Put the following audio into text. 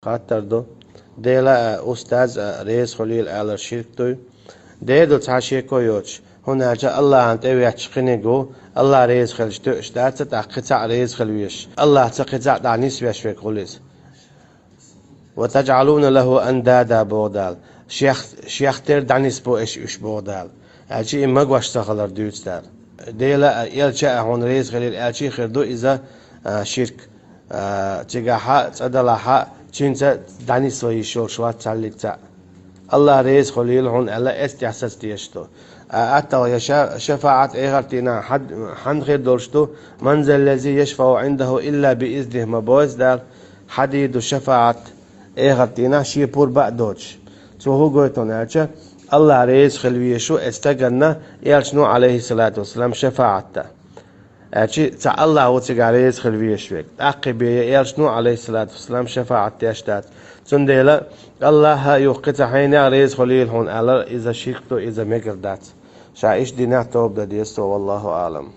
قاتر دو ديلا أستاذ رئيس خليل على شركتو ديدو تعشيكو يوتش هنا جاء الله عن تبي تشقنيجو الله رئيس خلشتو اشتات تقطع رئيس خلويش الله تقطع دعنيس بيش في خليس وتجعلون له أندادا بودال شيخ تير دعنيس بو إيش بودال أجي إما قواش تخلر ديوتستار ديلا يلجأ هون رئيس خليل أجي خردو إذا شرك تجاها تدلها تشينت دعنيس ويشور شوات تعلق تاع الله رئيس خليل هون ألا استحساس تيشتو أتوا شفاعة إغرتنا حد غير دورشتو من ذا الذي يشفع عنده إلا بإذنه ما بوز دار حديد الشفاعة إغرتنا شي بور بعدوش تو هو قلتون أرجع الله رئيس خلوي شو استجنا يالشنو عليه الصلاة والسلام شفاعته أرجع تع الله وتجع رئيس خلوي شوك أقب يالشنو عليه الصلاة والسلام شفاعته أشتات سنديلا الله يقطع حين رئيس خليل هون على إذا شيكتو إذا مقردات شايش دينا توب دا ديستو والله أعلم.